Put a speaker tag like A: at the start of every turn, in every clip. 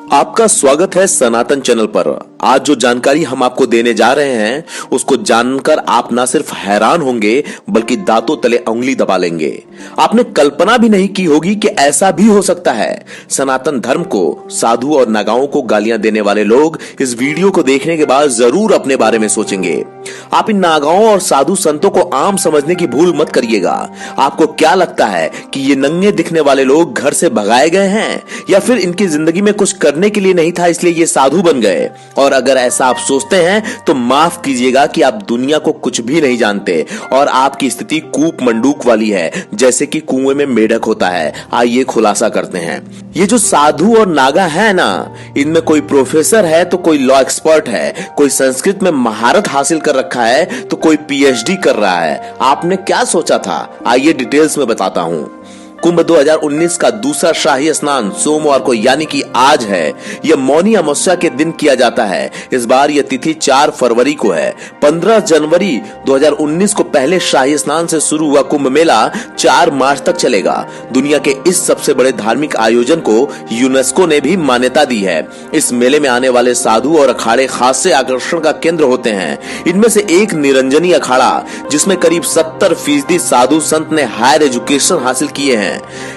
A: आपका स्वागत है सनातन चैनल पर। आज जो जानकारी हम आपको देने जा रहे हैं उसको जानकर आप ना सिर्फ हैरान होंगे बल्कि दांतों तले उंगली दबा लेंगे। आपने कल्पना भी नहीं की होगी कि ऐसा भी हो सकता है। सनातन धर्म को, साधु और नागाओं को गालियां देने वाले लोग इस वीडियो को देखने के बाद जरूर अपने बारे में सोचेंगे। आप इन नागाओं और साधु संतों को आम समझने की भूल मत करिएगा। आपको क्या लगता है कि ये नंगे दिखने वाले लोग घर से भगाए गए हैं या फिर इनकी जिंदगी में कुछ करने के लिए नहीं था इसलिए ये साधु बन गए? और अगर ऐसा आप सोचते हैं तो माफ कीजिएगा कि आप दुनिया को कुछ भी नहीं जानते और आपकी स्थिति कूप मंडूक वाली है, जैसे कि कुएं में मेढक होता है। आइए खुलासा करते हैं। ये जो साधु और नागा है ना, इनमें कोई प्रोफेसर है तो कोई लॉ एक्सपर्ट है, कोई संस्कृत में महारत हासिल कर रखा है तो कोई पीएचडी कर रहा है। आपने क्या सोचा था? आइए डिटेल्स में बताता हूं। कुंभ 2019 का दूसरा शाही स्नान सोमवार को यानी कि आज है। यह मौनी अमावस्या के दिन किया जाता है। इस बार यह तिथि 4 फरवरी को है। 15 जनवरी 2019 को पहले शाही स्नान से शुरू हुआ कुंभ मेला 4 मार्च तक चलेगा। दुनिया के इस सबसे बड़े धार्मिक आयोजन को यूनेस्को ने भी मान्यता दी है। इस मेले में आने वाले साधु और अखाड़े खास से आकर्षण का केंद्र होते हैं। इनमें से एक निरंजनी अखाड़ा, जिसमें करीब 70% साधु संत ने हायर एजुकेशन हासिल किए हैं।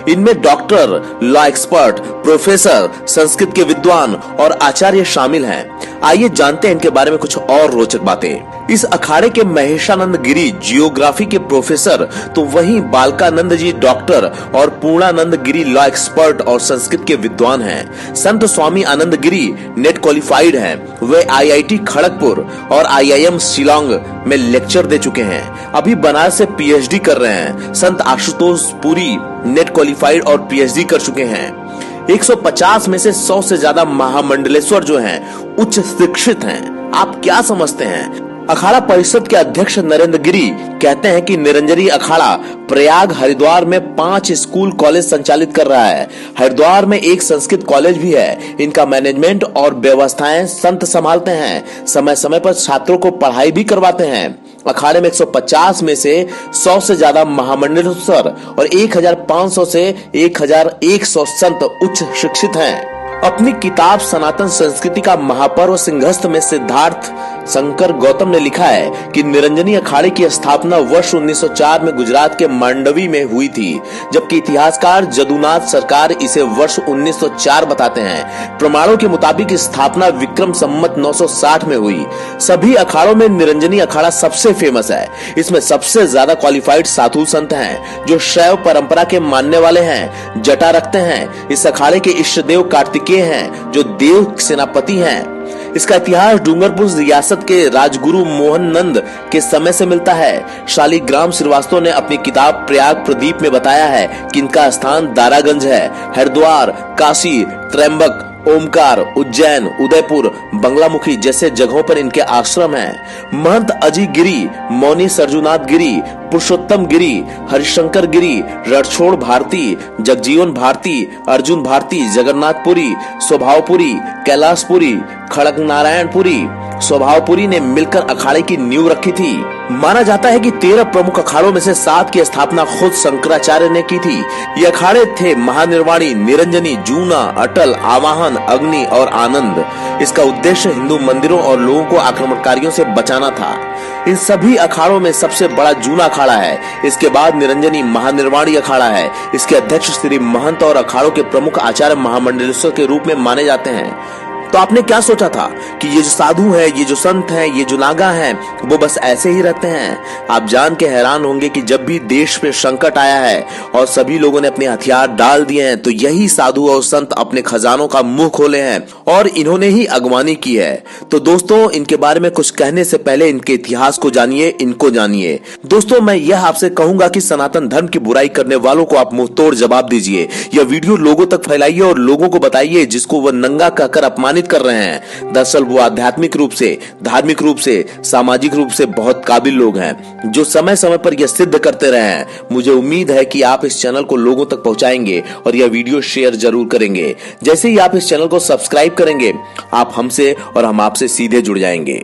A: इनमें doctor, law expert, professor, Sanskrit के विद्वान और आचार्य शामिल हैं। आइए जानते हैं इनके बारे में कुछ और रोचक बातें। इस अखाड़े के महेशानंद गिरी जियोग्राफी के प्रोफेसर, तो वहीं बालकानंद जी डॉक्टर और पूर्णानंद गिरी लॉ एक्सपर्ट और संस्कृत के विद्वान हैं। संत स्वामी आनंद गिरी नेट क्वालिफाइड हैं। वे आईआईटी खड़गपुर और आईआईएम शिलांग में लेक्चर दे चुके हैं। अभी बनारस से पीएचडी कर रहे हैं। संत आशुतोष पुरी नेट क्वालिफाइड और पीएचडी कर चुके हैं। 150 में से 100 से ज्यादा महामंडलेश्वर जो हैं उच्च शिक्षित हैं। आप क्या समझते हैं? अखाड़ा परिषद के अध्यक्ष नरेंद्र गिरी कहते हैं कि निरंजनी अखाड़ा प्रयाग हरिद्वार में 5 स्कूल कॉलेज संचालित कर रहा है। हरिद्वार में एक संस्कृत कॉलेज भी है। इनका मैनेजमेंट और व्यवस्थाएं संत संभालते हैं। समय समय पर छात्रों को पढ़ाई भी करवाते हैं। अखाड़े में 150 में से 100 से ज्यादा महामंडलेश्वर और 1500 से 1100 संत उच्च शिक्षित हैं। अपनी किताब सनातन संस्कृति का महापर्व सिंहस्थ में सिद्धार्थ शंकर गौतम ने लिखा है कि निरंजनी अखाड़े की स्थापना वर्ष 1904 में गुजरात के मांडवी में हुई थी, जबकि इतिहासकार जदुनाथ सरकार इसे वर्ष 1904 बताते हैं। प्रमाणों के मुताबिक स्थापना विक्रम संवत 960 में हुई। सभी अखाड़ों में निरंजनी अखाड़ा सबसे फेमस है। इसमें सबसे ज्यादा क्वालिफाइड साधु संत हैं जो शैव परंपरा के मानने वाले हैं, जटा रखते हैं। इस अखाड़े के इष्ट देव कार्तिकेय हैं जो देव सेनापति हैं। इसका इतिहास डूंगरपुर रियासत के राजगुरु मोहन नंद के समय से मिलता है। शालिग्राम श्रीवास्तव ने अपनी किताब प्रयाग प्रदीप में बताया है कि इनका स्थान दारागंज है। हरिद्वार, काशी, त्रयंबक, ओमकार, उज्जैन, उदयपुर, बंगलामुखी जैसे जगहों पर इनके आश्रम हैं। महंत अजी गिरी, मौनी सरजुनाथ गिरी, पुरुषोत्तम गिरी, हरिशंकर गिरी, रणछोड़ भारती, जगजीवन भारती, अर्जुन भारती, जगन्नाथपुरी, स्वभावपुरी, कैलाशपुरी, खड़क नारायणपुरी, स्वभावपुरी ने मिलकर अखाड़े की नींव रखी थी। माना जाता है कि 13 प्रमुख अखाड़ों में से 7 की स्थापना खुद शंकराचार्य ने की थी। ये अखाड़े थे महानिर्वाणी, निरंजनी, जूना, अटल, आवाहन, अग्नि और आनंद। इसका उद्देश्य हिंदू मंदिरों और लोगों को आक्रमणकारियों से बचाना था। इन सभी अखाड़ों में सबसे बड़ा जूना अखाड़ा है। इसके बाद निरंजनी महानिर्वाणी अखाड़ा है। इसके अध्यक्ष श्री महंत और अखाड़ों के प्रमुख आचार्य महामंडलेश्वर के रूप में माने जाते हैं। तो आपने क्या सोचा था कि ये जो साधु है, ये जो संत है, ये जो नागा है, वो बस ऐसे ही रहते हैं? आप जान के हैरान होंगे कि जब भी देश पे संकट आया है और सभी लोगों ने अपने हथियार डाल दिए हैं तो यही साधु और संत अपने खजानों का मुंह खोले हैं और इन्होंने ही अगवानी की है। तो दोस्तों, इनके बारे में कुछ कहने से पहले इनके इतिहास को जानिए, इनको जानिए। दोस्तों, मैं यह आपसे कहूंगा कि सनातन धर्म की बुराई करने वालों को आप मुंह तोड़ जवाब दीजिए। यह वीडियो लोगों तक फैलाइए और लोगों को बताइए जिसको वह नंगा कहकर अपमानित कर रहे हैं। दरअसल वो आध्यात्मिक रूप से, धार्मिक रूप से, सामाजिक रूप से बहुत काबिल लोग हैं जो समय समय पर यह सिद्ध करते रहे हैं। मुझे उम्मीद है कि आप इस चैनल को लोगों तक पहुंचाएंगे और यह वीडियो शेयर जरूर करेंगे। जैसे ही आप इस चैनल को सब्सक्राइब करेंगे, आप हमसे और हम आपसे सीधे जुड़ जाएंगे।